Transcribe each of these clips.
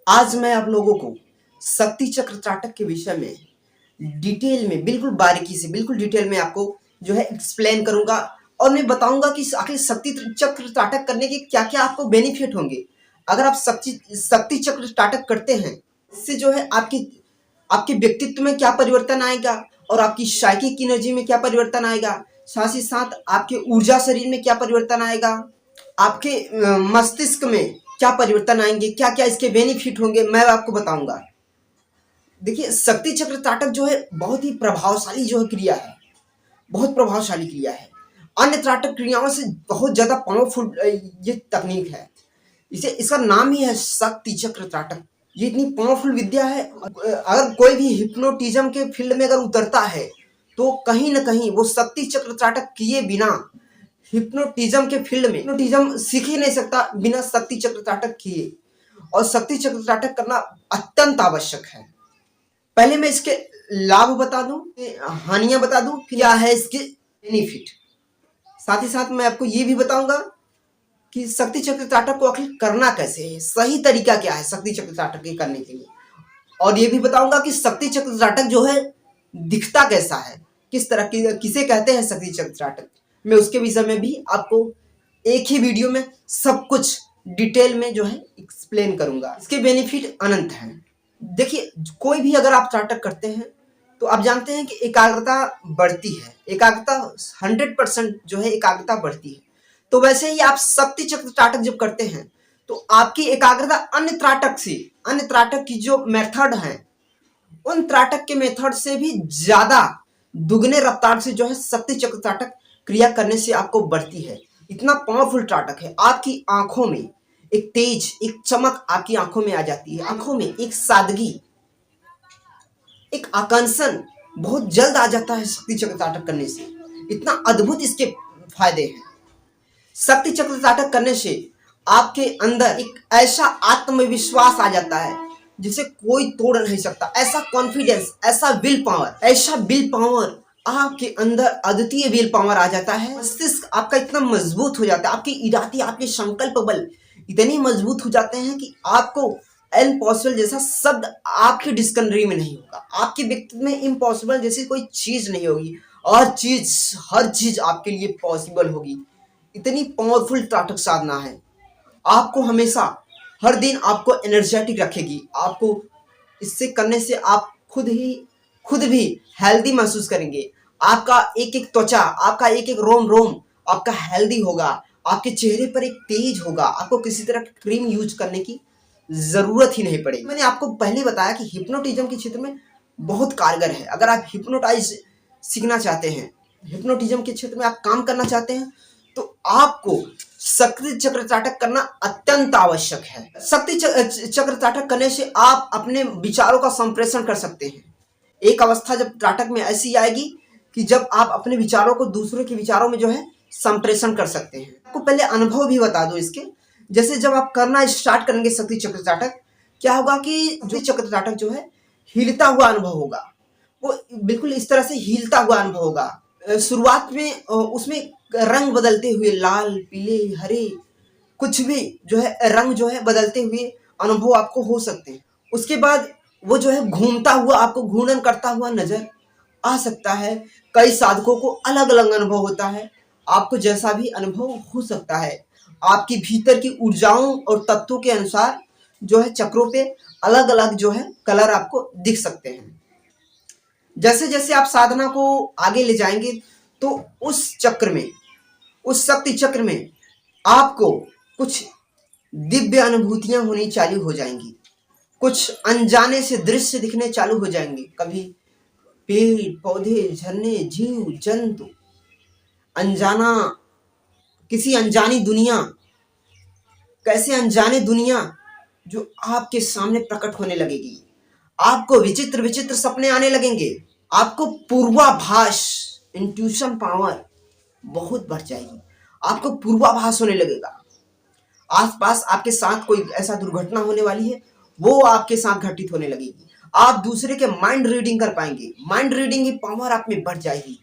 आज मैं आप लोगों को शक्ति चक्र त्राटक के विषय में डिटेल में बिल्कुल बारीकी से बिल्कुल डिटेल में आपको जो है एक्सप्लेन करूंगा और मैं बताऊंगा कि आखिर शक्ति चक्र त्राटक करने के क्या क्या आपको बेनिफिट होंगे। अगर आप शक्ति चक्र त्राटक करते हैं, इससे जो है आपकी आपके व्यक्तित्व में क्या परिवर्तन आएगा और आपकी साइकिक एनर्जी में क्या परिवर्तन आएगा, साथ ही साथ आपके ऊर्जा शरीर में क्या परिवर्तन आएगा, आपके मस्तिष्क में क्या परिवर्तन आएंगे, क्या क्या इसके बेनिफिट होंगे, मैं आपको बताऊंगा। देखिए, शक्ति चक्र त्राटक जो है बहुत ही प्रभावशाली जो है क्रिया है, बहुत प्रभावशाली क्रिया है। अन्य त्राटक क्रियाओं से बहुत ज्यादा पावरफुल ये तकनीक है। इसे इसका नाम ही है शक्ति चक्र त्राटक। ये इतनी पावरफुल विद्या है, अगर कोई भी हिप्नोटिज्म के फील्ड में अगर उतरता है तो कहीं ना कहीं वो शक्ति चक्र त्राटक किए बिना हिप्नोटिज्म के फील्ड में हिप्नोटिज्म सीख ही नहीं सकता बिना शक्ति चक्र त्राटक किए। और शक्ति चक्र त्राटक करना अत्यंत आवश्यक है। पहले मैं इसके लाभ बता दूं, हानियां बता दूं, क्या है इसके बेनिफिट। साथ ही साथ मैं आपको ये भी बताऊंगा कि शक्ति चक्र त्राटक को आखिर करना कैसे है, सही तरीका क्या है शक्ति चक्र त्राटक के करने के लिए। और ये भी बताऊंगा कि शक्ति चक्र त्राटक जो है दिखता कैसा है, किस तरह की, किसे कहते हैं शक्ति चक्र त्राटक। मैं उसके विषय में भी आपको एक ही वीडियो में सब कुछ डिटेल में जो है एक्सप्लेन करूंगा। इसके बेनिफिट अनंत हैं। देखिए, कोई भी अगर आप त्राटक करते हैं तो आप जानते हैं कि एकाग्रता बढ़ती है, एकाग्रता 100% जो है एकाग्रता बढ़ती है। तो वैसे ही आप शक्ति चक्र त्राटक जब करते हैं तो आपकी एकाग्रता अन्य त्राटक की जो मेथड है उन त्राटक के मेथड से भी ज्यादा दुगने रफ्तार से जो है शक्ति चक्र त्राटक क्रिया करने से आपको बढ़ती है। इतना पावरफुल त्राटक है। आपकी आंखों में एक तेज, एक चमक आपकी आंखों में आ जाती है, आंखों में एक सादगी, एक आकर्षण बहुत जल्द आ जाता है शक्ति चक्र त्राटक करने से। इतना अद्भुत इसके फायदे हैं। शक्ति चक्र त्राटक करने से आपके अंदर एक ऐसा आत्मविश्वास आ जाता है जिसे कोई तोड़ नहीं सकता। ऐसा कॉन्फिडेंस, ऐसा विल पावर आपके अंदर अद्वितीय विल पावर आ जाता है। मस्तिष्क आपका इतना मजबूत हो जाता है, आपके इरादे, आपके संकल्प बल इतने मजबूत हो जाते हैं कि आपको इम्पॉसिबल जैसा शब्द आपके डिक्शनरी में नहीं होगा। आपके व्यक्तित्व में इम्पॉसिबल जैसी कोई चीज नहीं होगी और हर चीज आपके लिए पॉसिबल होगी। इतनी पावरफुल त्राटक साधना है। आपको हमेशा हर दिन आपको एनर्जेटिक रखेगी। आपको इससे करने से आप खुद भी हेल्दी महसूस करेंगे। आपका एक एक त्वचा, आपका एक एक रोम रोम आपका हेल्दी होगा। आपके चेहरे पर एक तेज होगा। आपको किसी तरह की क्रीम यूज करने की जरूरत ही नहीं पड़ेगी। मैंने आपको पहले बताया कि हिप्नोटिज्म के क्षेत्र में बहुत कारगर है। अगर आप हिप्नोटाइज सीखना चाहते हैं, हिप्नोटिज्म के क्षेत्र में आप काम करना चाहते हैं तो आपको शक्ति चक्र त्राटक करना अत्यंत आवश्यक है। शक्ति चक्र त्राटक करने से आप अपने विचारों का संप्रेषण कर सकते हैं। एक अवस्था जब त्राटक में ऐसी आएगी कि जब आप अपने विचारों को दूसरों के विचारों में जो है संप्रेषण कर सकते हैं। आपको पहले अनुभव भी बता दो इसके। जैसे जब आप करना स्टार्ट करेंगे शक्ति चक्र त्राटक, क्या होगा कि जो चक्र त्राटक जो है हिलता हुआ अनुभव होगा। वो बिल्कुल इस तरह से हिलता हुआ अनुभव होगा। शुरुआत में उसमें रंग बदलते हुए, लाल, पीले, हरे, कुछ भी जो है रंग जो है बदलते हुए अनुभव आपको हो सकते हैं। उसके बाद वो जो है घूमता हुआ, आपको घूर्णन करता हुआ नजर आ सकता है। कई साधकों को अलग अलग अनुभव होता है। आपको जैसा भी अनुभव हो सकता है। आपकी भीतर की ऊर्जाओं और तत्वों के अनुसार जो है चक्रों पे अलग अलग जो है कलर आपको दिख सकते हैं। जैसे जैसे आप साधना को आगे ले जाएंगे तो उस चक्र में, उस शक्ति चक्र में आपको कुछ दिव्य अनुभूतियां होनी चालू हो जाएंगी। कुछ अनजाने से दृश्य दिखने चालू हो जाएंगे। कभी पेड़ पौधे, झरने, जीव जंतु, अनजाना, किसी अनजानी दुनिया, कैसे अनजाने दुनिया जो आपके सामने प्रकट होने लगेगी। आपको विचित्र विचित्र सपने आने लगेंगे। आपको पूर्वाभास, इंट्यूशन पावर बहुत बढ़ जाएगी। आपको पूर्वाभास होने लगेगा। आसपास आपके साथ कोई ऐसा दुर्घटना होने वाली है, वो आपके साथ घटित होने लगेगी। आप दूसरे के माइंड रीडिंग कर पाएंगे। माइंड रीडिंग की पावर आप में बढ़ जाएगी।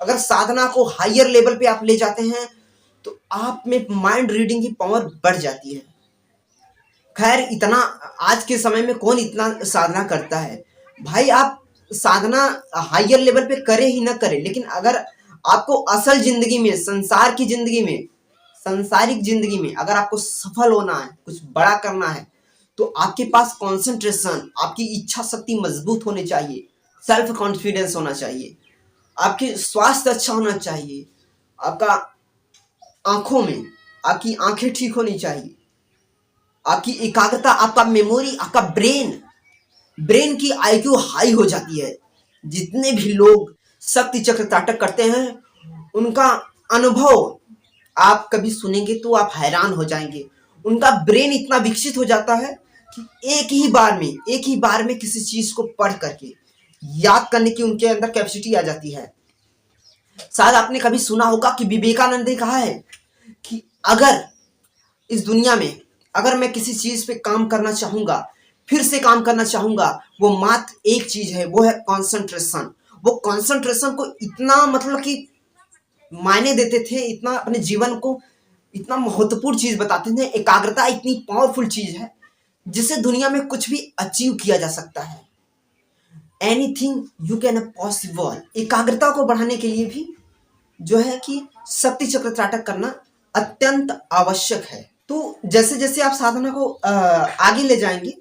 अगर साधना को हायर लेवल पे आप ले जाते हैं तो आप में माइंड रीडिंग की पावर बढ़ जाती है। खैर इतना आज के समय में कौन इतना साधना करता है भाई। आप साधना हायर लेवल पे करे ही ना करे, लेकिन अगर आपको असल जिंदगी में, संसार की जिंदगी में, संसारिक जिंदगी में अगर आपको सफल होना है, कुछ बड़ा करना है, तो आपके पास कंसंट्रेशन, आपकी इच्छा शक्ति मजबूत होनी चाहिए, सेल्फ कॉन्फिडेंस होना चाहिए, आपके स्वास्थ्य अच्छा होना चाहिए, आपका आंखों में, आपकी आंखें ठीक होनी चाहिए, आपकी एकाग्रता, आपका मेमोरी, आपका ब्रेन, ब्रेन की आईक्यू हाई हो जाती है। जितने भी लोग शक्ति चक्र त्राटक करते हैं उनका अनुभव आप कभी सुनेंगे तो आप हैरान हो जाएंगे। उनका ब्रेन इतना विकसित हो जाता है कि एक ही बार में किसी चीज को पढ़ करके याद करने की उनके अंदर कैपेसिटी आ जाती है। शायद आपने कभी सुना होगा कि विवेकानंद ने कहा है कि अगर इस दुनिया में अगर मैं किसी चीज पे काम करना चाहूंगा, फिर से काम करना चाहूंगा, वो मात्र एक चीज है, वो है कंसंट्रेशन। वो कंसंट्रेशन को इतना मतलब कि मायने देते थे, इतना अपने जीवन को इतना महत्वपूर्ण चीज बताते थे। एकाग्रता इतनी पावरफुल चीज है जिससे दुनिया में कुछ भी अचीव किया जा सकता है। Anything you can possible. एकाग्रता को बढ़ाने के लिए भी जो है कि शक्ति चक्र त्राटक करना अत्यंत आवश्यक है। तो जैसे जैसे आप साधना को आगे ले जाएंगे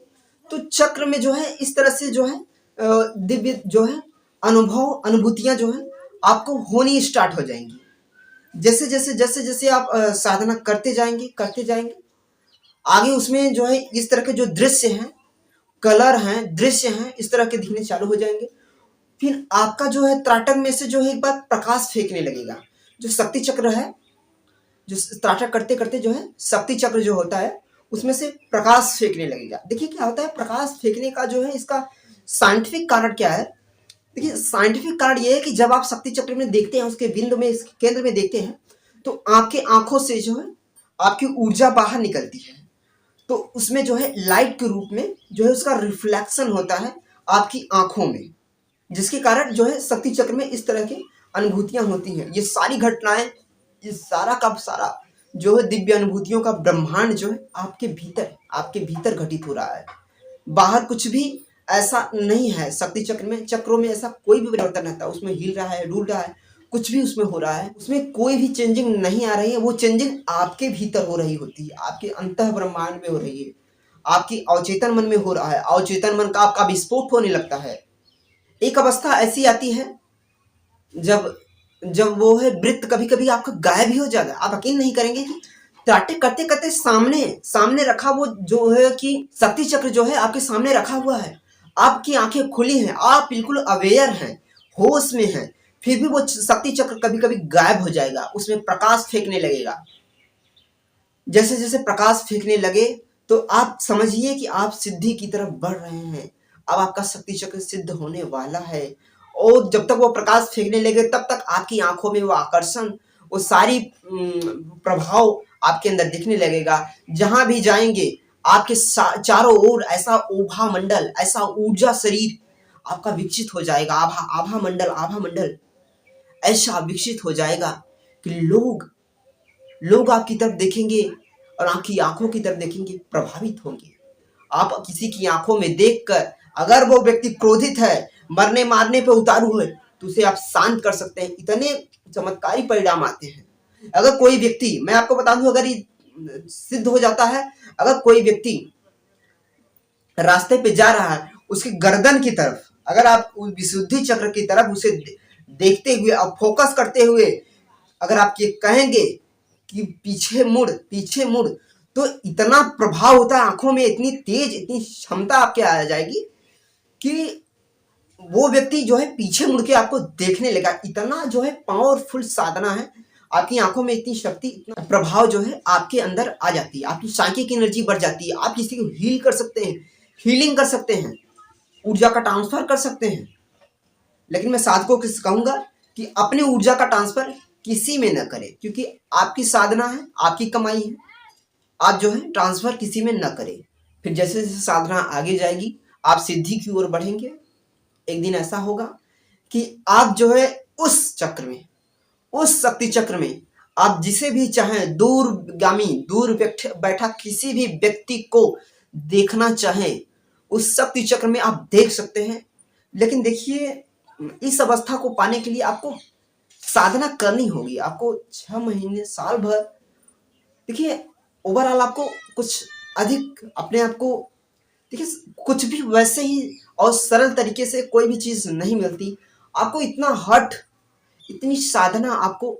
तो चक्र में जो है इस तरह से जो है दिव्य जो है अनुभव, अनुभूतियां जो है आपको होनी स्टार्ट हो जाएंगी। जैसे जैसे आप साधना करते जाएंगे आगे उसमें जो है इस तरह के जो दृश्य हैं, कलर हैं, दृश्य हैं, इस तरह के दिखने चालू हो जाएंगे। फिर आपका जो है त्राटक में से जो है एक बार प्रकाश फेंकने लगेगा। जो शक्ति चक्र है, जो त्राटक करते करते जो है शक्ति चक्र जो होता है उसमें से प्रकाश फेंकने लगेगा। देखिए क्या होता है प्रकाश फेंकने का जो है इसका साइंटिफिक कारण क्या है। देखिए साइंटिफिक कारण ये है कि जब आप शक्ति चक्र में देखते हैं, उसके बिंदु में, इसके केंद्र में देखते हैं, तो आपके आंखों से जो है आपकी ऊर्जा बाहर निकलती है। तो उसमें जो है लाइट के रूप में जो है उसका रिफ्लेक्शन होता है आपकी आंखों में, जिसके कारण जो है शक्ति चक्र में इस तरह की अनुभूतियां होती हैं। ये सारी घटनाएं, ये सारा का सारा जो है दिव्य अनुभूतियों का ब्रह्मांड जो है आपके भीतर घटित हो रहा है। बाहर कुछ भी ऐसा नहीं है। शक्ति चक्र में, चक्रों में ऐसा कोई भी परिवर्तन नहीं था। उसमें हिल रहा है, डूल रहा है, कुछ भी उसमें हो रहा है, उसमें कोई भी चेंजिंग नहीं आ रही है। वो चेंजिंग आपके भीतर हो रही होती है, आपके अंतः ब्रह्मांड में हो रही है, आपकी अवचेतन मन में हो रहा है। अवचेतन मन का आपका विस्फोट होने लगता है। एक अवस्था ऐसी आती है जब जब वो है वृत्त कभी कभी आपका गायब ही हो जाएगा। आप यकीन नहीं करेंगे कि त्राटक करते करते सामने सामने रखा वो जो है कि शक्ति चक्र जो है आपके सामने रखा हुआ है, आपकी आंखें खुली हैं, आप बिल्कुल अवेयर हैं, होश में हैं, फिर भी वो शक्ति चक्र कभी कभी गायब हो जाएगा, उसमें प्रकाश फेंकने लगेगा। जैसे जैसे प्रकाश फेंकने लगे तो आप समझिए कि आप सिद्धि की तरफ बढ़ रहे हैं। अब आपका शक्ति चक्र सिद्ध होने वाला है। और जब तक वो प्रकाश फेंकने लगे तब तक आपकी आंखों में वो आकर्षण, वो सारी प्रभाव आपके अंदर दिखने लगेगा। जहां भी जाएंगे आपके चारों ओर ऐसा ओभा मंडल, ऐसा ऊर्जा शरीर आपका विकसित हो जाएगा। आभा मंडल ऐसा विकसित हो जाएगा कि लोग आपकी तरफ देखेंगे और आपकी आंखों की तरफ देखेंगे, प्रभावित होंगे। आप किसी की आंखों में देखकर अगर वो व्यक्ति क्रोधित है, मरने मारने पे उतारू है, तो उसे आप शांत कर सकते हैं। इतने चमत्कारी परिणाम आते हैं। अगर कोई व्यक्ति, मैं आपको बता दूं, अगर ये सिद्ध हो जाता है, अगर कोई व्यक्ति रास्ते पे जा रहा है, उसकी गर्दन की तरफ अगर आप विशुद्धि चक्र की तरफ उसे देखते हुए और फोकस करते हुए अगर आप ये कहेंगे कि पीछे मुड़, तो इतना प्रभाव होता है आंखों में, इतनी तेज, इतनी क्षमता आपके आ जाएगी कि वो व्यक्ति जो है पीछे मुड़ के आपको देखने लगा। इतना जो है पावरफुल साधना है। आपकी आंखों में इतनी शक्ति, इतना प्रभाव जो है आपके अंदर आ जाती है। आपकी साइकिक एनर्जी बढ़ जाती है। आप किसी को हील कर सकते हैं, हीलिंग कर सकते हैं, ऊर्जा का ट्रांसफर कर सकते हैं। लेकिन मैं साधकों को कहूंगा कि अपनी ऊर्जा का ट्रांसफर किसी में न करें, क्योंकि आपकी साधना है, आपकी कमाई है। आप जो है ट्रांसफर किसी में न करें। फिर जैसे जैसे साधना आगे जाएगी आप सिद्धि की ओर बढ़ेंगे। एक दिन ऐसा होगा कि आप जो है उस चक्र में, उस शक्ति चक्र में आप जिसे भी चाहें दूर बैठा किसी भी व्यक्ति को देखना चाहें उस शक्ति चक्र में आप देख सकते हैं। लेकिन देखिए, इस अवस्था को पाने के लिए आपको साधना करनी होगी। आपको 6 महीने, साल भर, देखिए ओवरऑल आपको कुछ अधिक अपने आप को, देखिए कुछ भी वैसे ही और सरल तरीके से कोई भी चीज़ नहीं मिलती। आपको इतना हठ, इतनी साधना आपको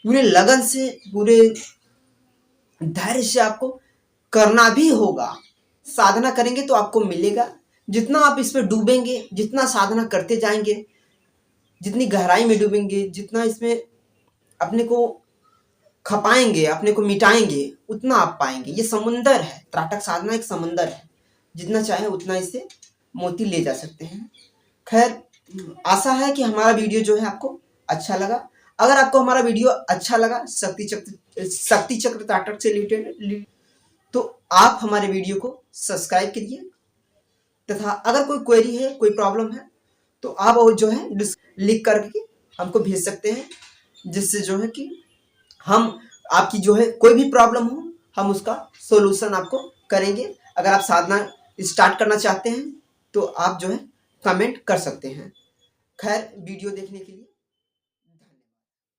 पूरे लगन से, पूरे धैर्य से आपको करना भी होगा। साधना करेंगे तो आपको मिलेगा। जितना आप इसमें डूबेंगे, जितना साधना करते जाएंगे, जितनी गहराई में डूबेंगे, जितना इसमें अपने को खपाएंगे, अपने को मिटाएंगे, उतना आप पाएंगे। ये समुंदर है, त्राटक साधना एक समुंदर है। जितना चाहे उतना इससे मोती ले जा सकते हैं। खैर, आशा है कि हमारा वीडियो जो है आपको अच्छा लगा। अगर आपको हमारा वीडियो अच्छा लगा शक्ति चक्र त्राटक से रिलेटेड, तो आप हमारे वीडियो को सब्सक्राइब करिए। तथा अगर कोई क्वेरी है, कोई प्रॉब्लम है, तो आप वो जो है लिख करके हमको भेज सकते हैं, जिससे जो है कि हम आपकी जो है कोई भी प्रॉब्लम हो, हम उसका सॉल्यूशन आपको करेंगे। अगर आप साधना स्टार्ट करना चाहते हैं तो आप जो है कमेंट कर सकते हैं। खैर, वीडियो देखने के लिए